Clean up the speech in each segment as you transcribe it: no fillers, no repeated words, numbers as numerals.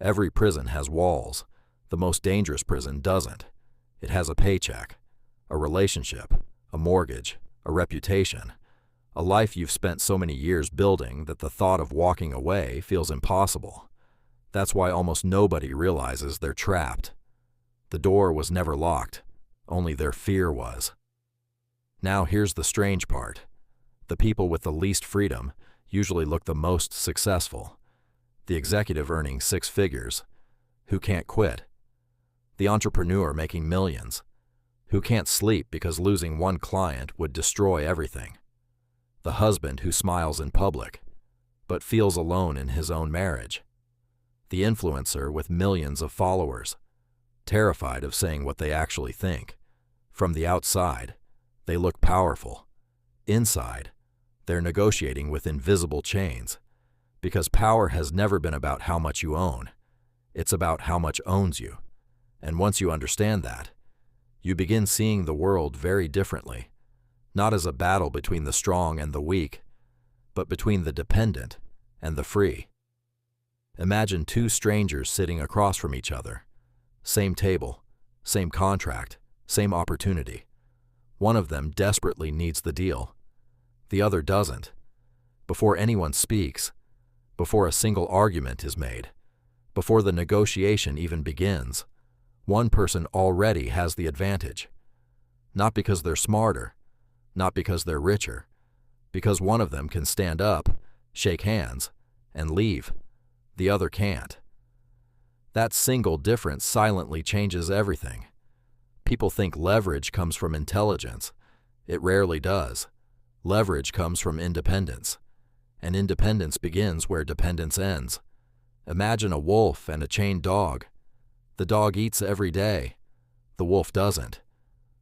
Every prison has walls. The most dangerous prison doesn't. It has a paycheck, a relationship, a mortgage, a reputation, a life you've spent so many years building that the thought of walking away feels impossible. That's why almost nobody realizes they're trapped. The door was never locked, only their fear was. Now here's the strange part. The people with the least freedom usually look the most successful. The executive earning six figures, who can't quit. The entrepreneur making millions, who can't sleep because losing one client would destroy everything. The husband who smiles in public, but feels alone in his own marriage. The influencer with millions of followers, terrified of saying what they actually think. From the outside, they look powerful. Inside, they're negotiating with invisible chains, because power has never been about how much you own. It's about how much owns you. And once you understand that, you begin seeing the world very differently, not as a battle between the strong and the weak, but between the dependent and the free. Imagine two strangers sitting across from each other. Same table, same contract, same opportunity. One of them desperately needs the deal. The other doesn't. Before anyone speaks, before a single argument is made, before the negotiation even begins, one person already has the advantage. Not because they're smarter, not because they're richer, because one of them can stand up, shake hands, and leave. The other can't. That single difference silently changes everything. People think leverage comes from intelligence. It rarely does. Leverage comes from independence, and independence begins where dependence ends. Imagine a wolf and a chained dog. The dog eats every day. The wolf doesn't.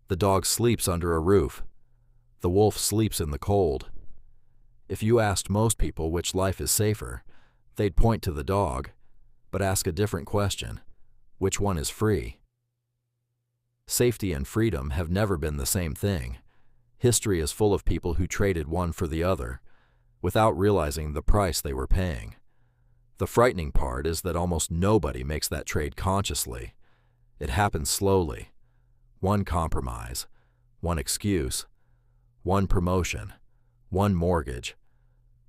The dog sleeps under a roof. The wolf sleeps in the cold. If you asked most people which life is safer, they'd point to the dog, but ask a different question. Which one is free? Safety and freedom have never been the same thing. History is full of people who traded one for the other, without realizing the price they were paying. The frightening part is that almost nobody makes that trade consciously. It happens slowly. One compromise, one excuse, one promotion, one mortgage,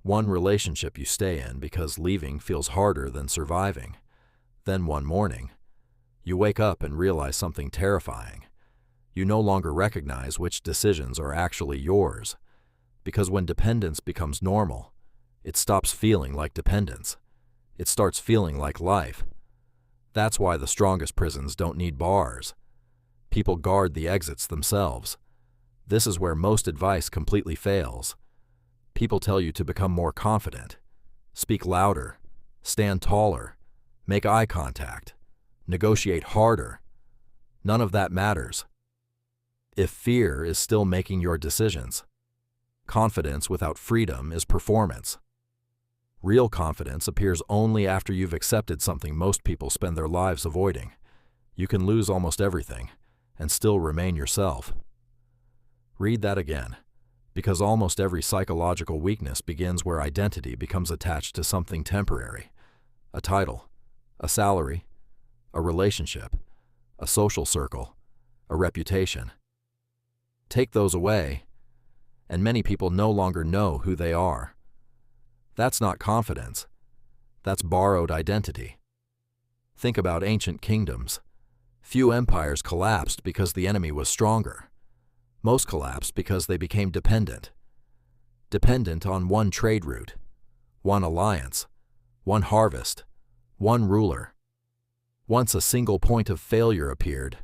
one relationship you stay in because leaving feels harder than surviving. Then one morning, you wake up and realize something terrifying. You no longer recognize which decisions are actually yours. Because when dependence becomes normal, it stops feeling like dependence. It starts feeling like life. That's why the strongest prisons don't need bars. People guard the exits themselves. This is where most advice completely fails. People tell you to become more confident, speak louder, stand taller, make eye contact, negotiate harder. None of that matters if fear is still making your decisions. Confidence without freedom is performance. Real confidence appears only after you've accepted something most people spend their lives avoiding. You can lose almost everything and still remain yourself. Read that again, because almost every psychological weakness begins where identity becomes attached to something temporary. A title, a salary, a relationship, a social circle, a reputation. Take those away, and many people no longer know who they are. That's not confidence. That's borrowed identity. Think about ancient kingdoms. Few empires collapsed because the enemy was stronger. Most collapsed because they became dependent. Dependent on one trade route, one alliance, one harvest, one ruler. Once a single point of failure appeared,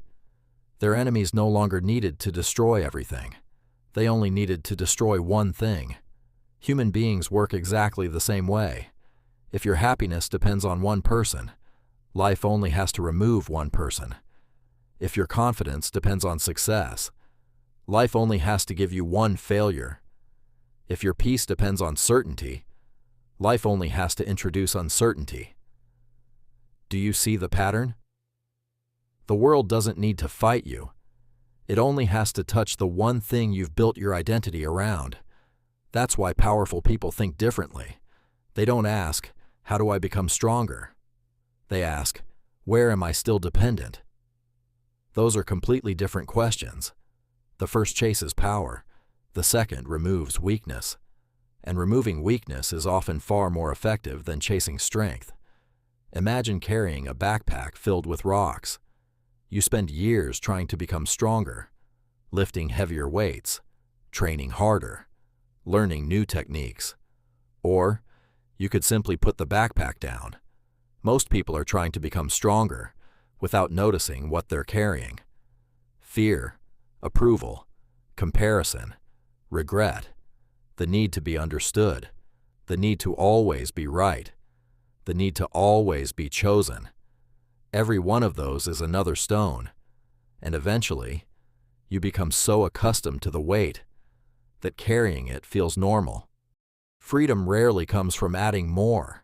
their enemies no longer needed to destroy everything. They only needed to destroy one thing. Human beings work exactly the same way. If your happiness depends on one person, life only has to remove one person. If your confidence depends on success, life only has to give you one failure. If your peace depends on certainty, life only has to introduce uncertainty. Do you see the pattern? The world doesn't need to fight you. It only has to touch the one thing you've built your identity around. That's why powerful people think differently. They don't ask, how do I become stronger? They ask, where am I still dependent? Those are completely different questions. The first chases power, the second removes weakness. And removing weakness is often far more effective than chasing strength. Imagine carrying a backpack filled with rocks. You spend years trying to become stronger, lifting heavier weights, training harder, learning new techniques. Or you could simply put the backpack down. Most people are trying to become stronger without noticing what they're carrying. Fear, approval, comparison, regret, the need to be understood, the need to always be right, the need to always be chosen. Every one of those is another stone, and eventually, you become so accustomed to the weight that carrying it feels normal. Freedom rarely comes from adding more.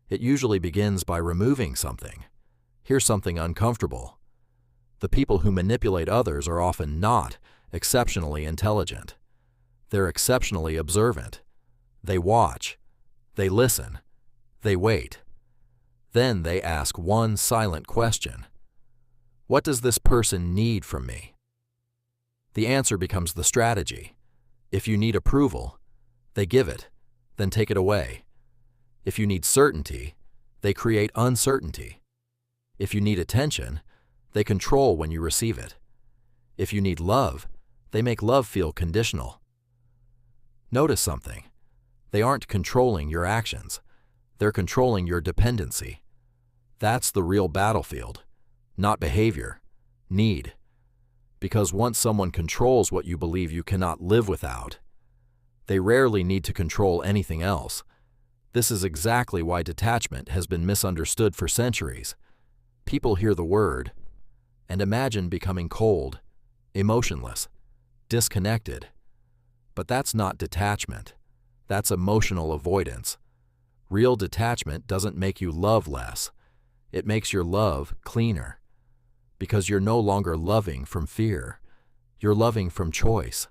It usually begins by removing something. Here's something uncomfortable. The people who manipulate others are often not exceptionally intelligent. They're exceptionally observant. They watch. They listen. They wait. Then they ask one silent question. What does this person need from me? The answer becomes the strategy. If you need approval, they give it, then take it away. If you need certainty, they create uncertainty. If you need attention, they control when you receive it. If you need love, they make love feel conditional. Notice something. They aren't controlling your actions. They're controlling your dependency. That's the real battlefield, not behavior, need. Because once someone controls what you believe you cannot live without, they rarely need to control anything else. This is exactly why detachment has been misunderstood for centuries. People hear the word and imagine becoming cold, emotionless, disconnected. But that's not detachment. That's emotional avoidance. Real detachment doesn't make you love less. It makes your love cleaner. Because you're no longer loving from fear. You're loving from choice.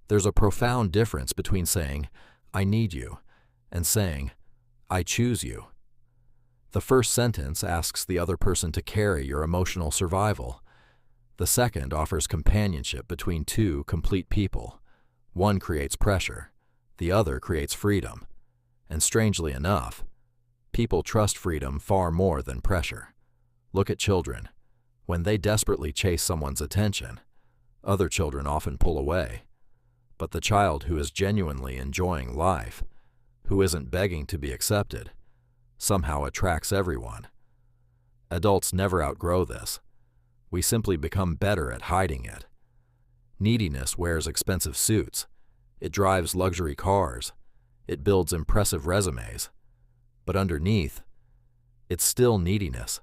There's a profound difference between saying, I need you, and saying, I choose you. The first sentence asks the other person to carry your emotional survival. The second offers companionship between two complete people. One creates pressure, the other creates freedom. And strangely enough, people trust freedom far more than pressure. Look at children. When they desperately chase someone's attention, other children often pull away. But the child who is genuinely enjoying life, who isn't begging to be accepted, somehow attracts everyone. Adults never outgrow this. We simply become better at hiding it. Neediness wears expensive suits. It drives luxury cars. It builds impressive resumes. But underneath, it's still neediness.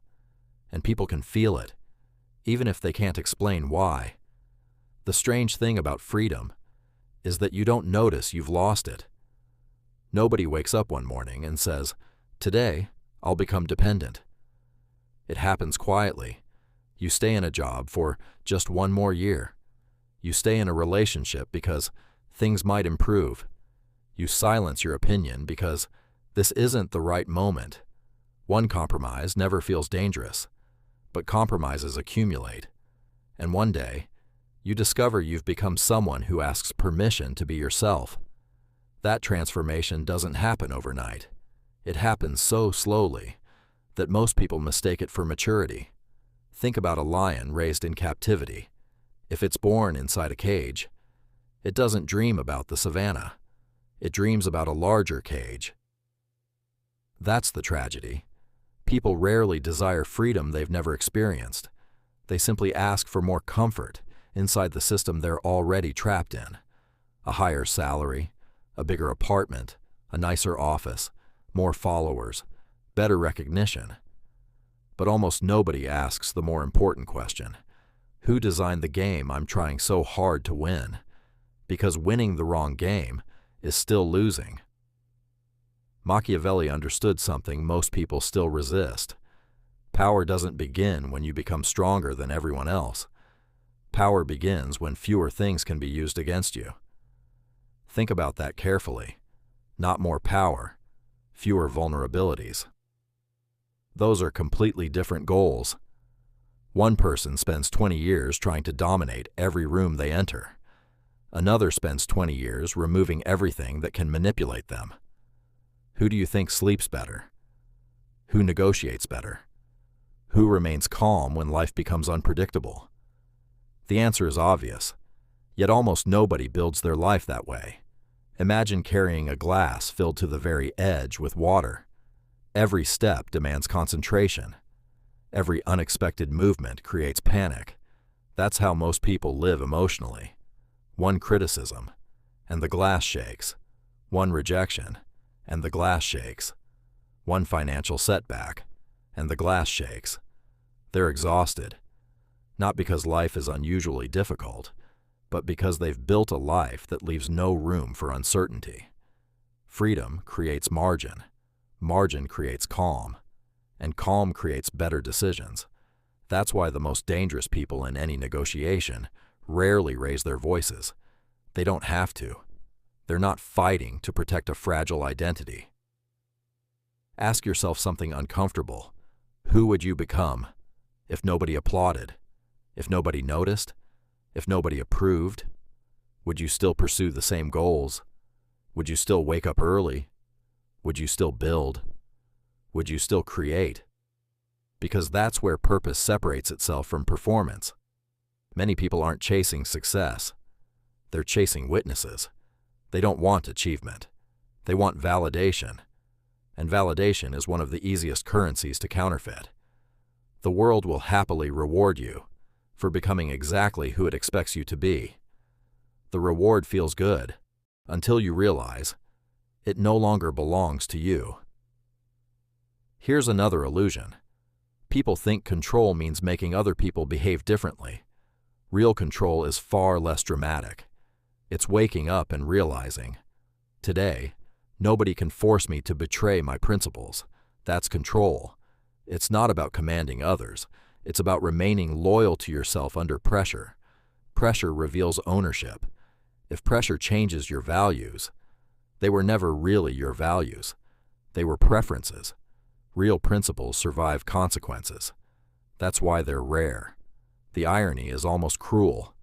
And people can feel it, even if they can't explain why. The strange thing about freedom is that you don't notice you've lost it. Nobody wakes up one morning and says, today, I'll become dependent. It happens quietly. You stay in a job for just one more year. You stay in a relationship because things might improve. You silence your opinion because this isn't the right moment. One compromise never feels dangerous, but compromises accumulate. And one day, you discover you've become someone who asks permission to be yourself. That transformation doesn't happen overnight. It happens so slowly that most people mistake it for maturity. Think about a lion raised in captivity. If it's born inside a cage, it doesn't dream about the savannah. It dreams about a larger cage. That's the tragedy. People rarely desire freedom they've never experienced. They simply ask for more comfort inside the system they're already trapped in. A higher salary, a bigger apartment, a nicer office, more followers, better recognition. But almost nobody asks the more important question. Who designed the game I'm trying so hard to win? Because winning the wrong game is still losing. Machiavelli understood something most people still resist. Power doesn't begin when you become stronger than everyone else. Power begins when fewer things can be used against you. Think about that carefully. Not more power, fewer vulnerabilities. Those are completely different goals. One person spends 20 years trying to dominate every room they enter. Another spends 20 years removing everything that can manipulate them. Who do you think sleeps better? Who negotiates better? Who remains calm when life becomes unpredictable? The answer is obvious, yet almost nobody builds their life that way. Imagine carrying a glass filled to the very edge with water. Every step demands concentration. Every unexpected movement creates panic. That's how most people live emotionally. One criticism, and the glass shakes. One rejection, and the glass shakes. One financial setback, and the glass shakes. They're exhausted, not because life is unusually difficult, but because they've built a life that leaves no room for uncertainty. Freedom creates margin. Margin creates calm, and calm creates better decisions. That's why the most dangerous people in any negotiation rarely raise their voices. They don't have to. They're not fighting to protect a fragile identity. Ask yourself something uncomfortable. Who would you become if nobody applauded? If nobody noticed? If nobody approved? Would you still pursue the same goals? Would you still wake up early? Would you still build? Would you still create? Because that's where purpose separates itself from performance. Many people aren't chasing success. They're chasing witnesses. They don't want achievement. They want validation. And validation is one of the easiest currencies to counterfeit. The world will happily reward you for becoming exactly who it expects you to be. The reward feels good until you realize it no longer belongs to you. Here's another illusion. People think control means making other people behave differently. Real control is far less dramatic. It's waking up and realizing, today, nobody can force me to betray my principles. That's control. It's not about commanding others. It's about remaining loyal to yourself under pressure. Pressure reveals ownership. If pressure changes your values, they were never really your values. They were preferences. Real principles survive consequences. That's why they're rare. The irony is almost cruel.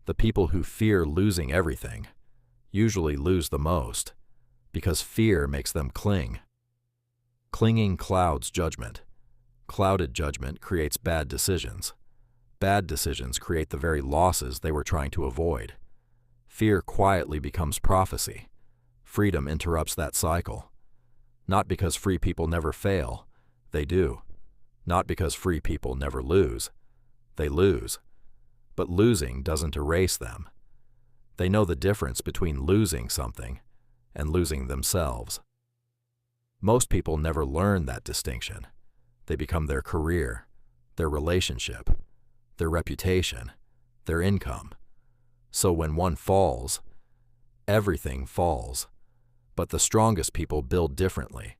The people who fear losing everything usually lose the most, because fear makes them cling. Clinging clouds judgment. Clouded judgment creates bad decisions. Bad decisions create the very losses they were trying to avoid. Fear quietly becomes prophecy. Freedom interrupts that cycle. Not because free people never fail. They do. Not because free people never lose. They lose. But losing doesn't erase them. They know the difference between losing something and losing themselves. Most people never learn that distinction. They become their career, their relationship, their reputation, their income. So when one falls, everything falls. But the strongest people build differently.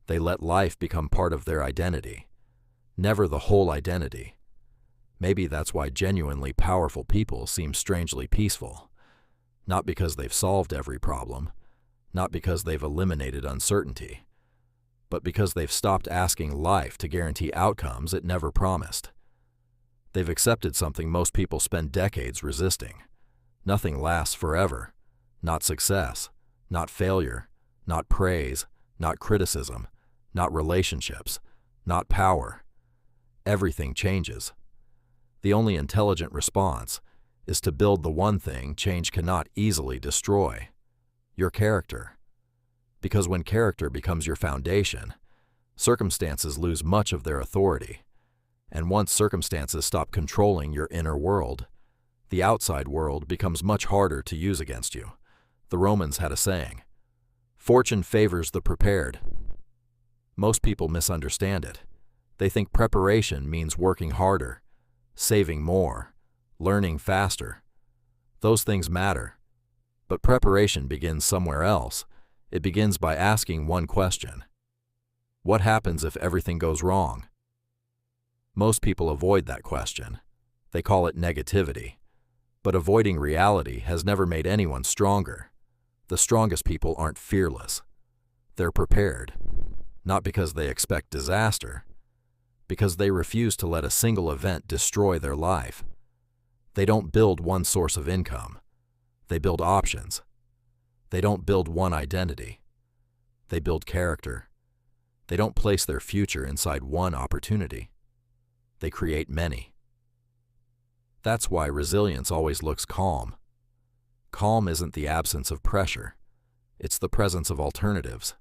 They let life become part of their identity, never the whole identity. Maybe that's why genuinely powerful people seem strangely peaceful. Not because they've solved every problem, not because they've eliminated uncertainty, but because they've stopped asking life to guarantee outcomes it never promised. They've accepted something most people spend decades resisting. Nothing lasts forever. Not success, not failure, not praise, not criticism, not relationships, not power. Everything changes. The only intelligent response is to build the one thing change cannot easily destroy: your character. Because when character becomes your foundation, circumstances lose much of their authority. And once circumstances stop controlling your inner world, the outside world becomes much harder to use against you. The Romans had a saying, "Fortune favors the prepared." Most people misunderstand it. They think preparation means working harder, saving more, learning faster. Those things matter. But preparation begins somewhere else. It begins by asking one question. What happens if everything goes wrong? Most people avoid that question. They call it negativity. But avoiding reality has never made anyone stronger. The strongest people aren't fearless. They're prepared. Not because they expect disaster, because they refuse to let a single event destroy their life. They don't build one source of income. They build options. They don't build one identity. They build character. They don't place their future inside one opportunity. They create many. That's why resilience always looks calm. Calm isn't the absence of pressure. It's the presence of alternatives.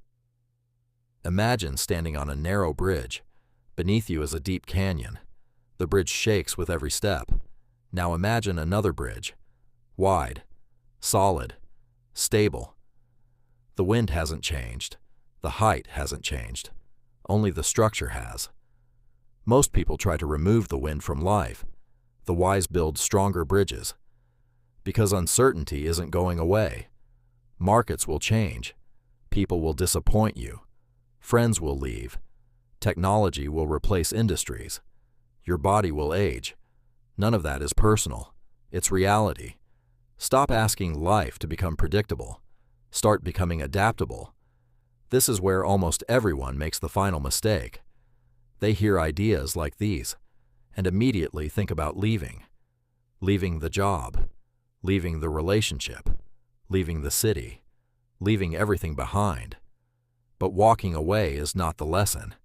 Imagine standing on a narrow bridge. Beneath you is a deep canyon. The bridge shakes with every step. Now imagine another bridge. Wide, solid, stable. The wind hasn't changed. The height hasn't changed. Only the structure has. Most people try to remove the wind from life. The wise build stronger bridges. Because uncertainty isn't going away. Markets will change. People will disappoint you. Friends will leave. Technology will replace industries. Your body will age. None of that is personal. It's reality. Stop asking life to become predictable. Start becoming adaptable. This is where almost everyone makes the final mistake. They hear ideas like these and immediately think about leaving. Leaving the job. Leaving the relationship. Leaving the city. Leaving everything behind. But walking away is not the lesson.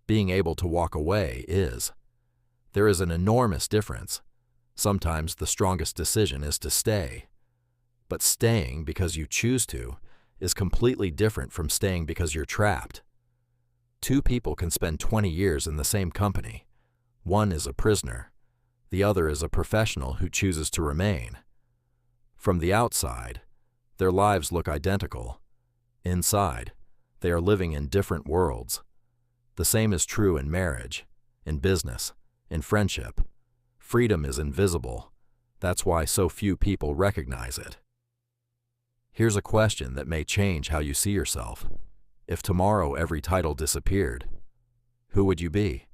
Being able to walk away is. There is an enormous difference. Sometimes the strongest decision is to stay. But staying because you choose to is completely different from staying because you're trapped. Two people can spend 20 years in the same company. One is a prisoner. The other is a professional who chooses to remain. From the outside, their lives look identical. Inside, they are living in different worlds. The same is true in marriage, in business, in friendship. Freedom is invisible. That's why so few people recognize it. Here's a question that may change how you see yourself. If tomorrow every title disappeared, who would you be?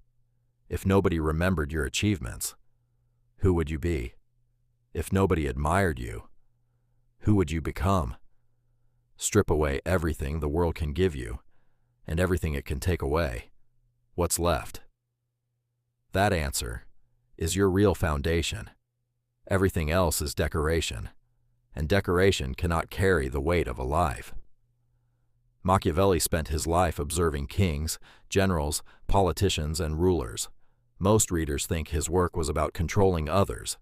If nobody remembered your achievements, who would you be? If nobody admired you, who would you become? Strip away everything the world can give you, and everything it can take away. What's left? That answer is your real foundation. Everything else is decoration, and decoration cannot carry the weight of a life. Machiavelli spent his life observing kings, generals, politicians, and rulers. Most readers think his work was about controlling others.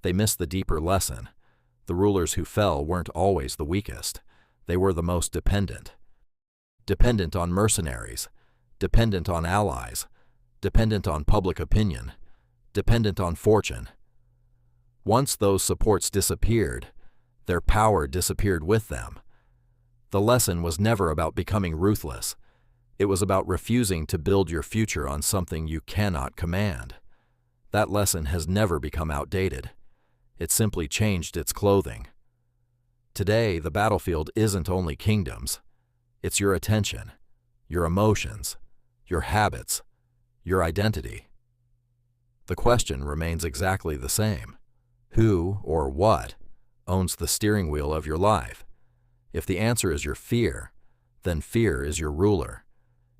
They miss the deeper lesson. The rulers who fell weren't always the weakest. They were the most dependent. Dependent on mercenaries, dependent on allies, dependent on public opinion, dependent on fortune. Once those supports disappeared, their power disappeared with them. The lesson was never about becoming ruthless. It was about refusing to build your future on something you cannot command. That lesson has never become outdated. It simply changed its clothing. Today, the battlefield isn't only kingdoms. It's your attention, your emotions, your habits, your identity. The question remains exactly the same. Who or what owns the steering wheel of your life? If the answer is your fear, then fear is your ruler.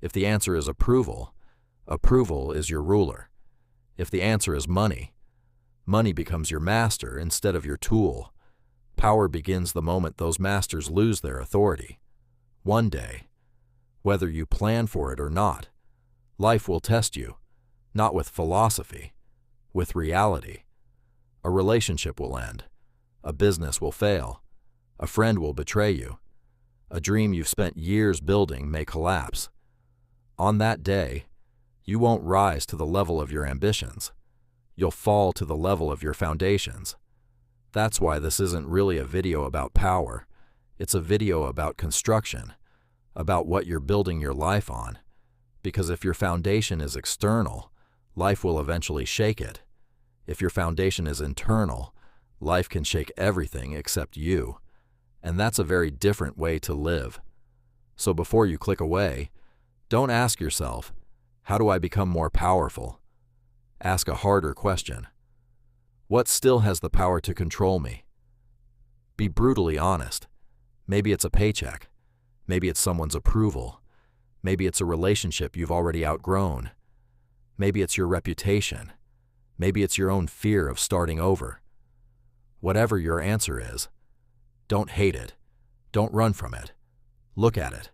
If the answer is approval, approval is your ruler. If the answer is money, money becomes your master instead of your tool. Power begins the moment those masters lose their authority. One day, whether you plan for it or not, life will test you, not with philosophy, with reality. A relationship will end. A business will fail. A friend will betray you. A dream you've spent years building may collapse. On that day, you won't rise to the level of your ambitions. You'll fall to the level of your foundations. That's why this isn't really a video about power. It's a video about construction, about what you're building your life on. Because if your foundation is external, life will eventually shake it. If your foundation is internal, life can shake everything except you. And that's a very different way to live. So before you click away, don't ask yourself, how do I become more powerful? Ask a harder question. What still has the power to control me? Be brutally honest. Maybe it's a paycheck. Maybe it's someone's approval. Maybe it's a relationship you've already outgrown. Maybe it's your reputation. Maybe it's your own fear of starting over. Whatever your answer is, don't hate it. Don't run from it. Look at it,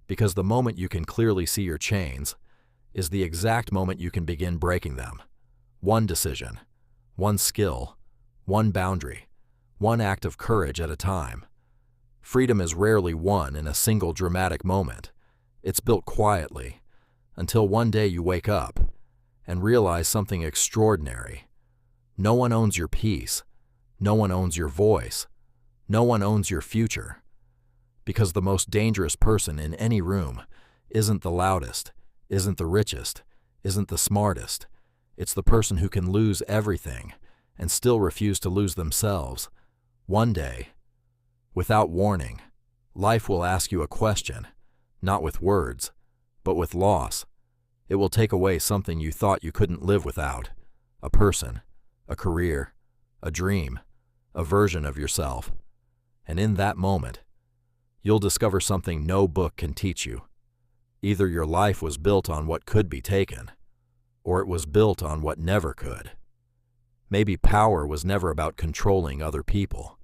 because the moment you can clearly see your chains is the exact moment you can begin breaking them. One decision, one skill, one boundary, one act of courage at a time. Freedom is rarely won in a single dramatic moment. It's built quietly, until one day you wake up and realize something extraordinary. No one owns your peace. No one owns your voice. No one owns your future. Because the most dangerous person in any room isn't the loudest, isn't the richest, isn't the smartest. It's the person who can lose everything and still refuse to lose themselves. One day, without warning, life will ask you a question, not with words, but with loss. It will take away something you thought you couldn't live without: a person, a career, a dream, a version of yourself. And in that moment, you'll discover something no book can teach you. Either your life was built on what could be taken, or it was built on what never could. Maybe power was never about controlling other people.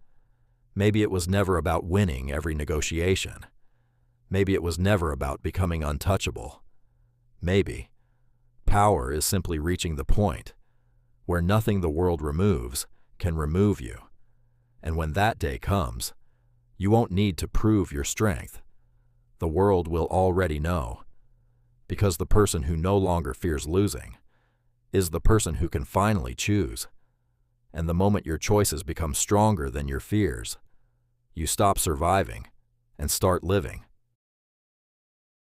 Maybe it was never about winning every negotiation. Maybe it was never about becoming untouchable. Maybe power is simply reaching the point where nothing the world removes can remove you. And when that day comes, you won't need to prove your strength. The world will already know, because the person who no longer fears losing is the person who can finally choose. And the moment your choices become stronger than your fears, you stop surviving and start living.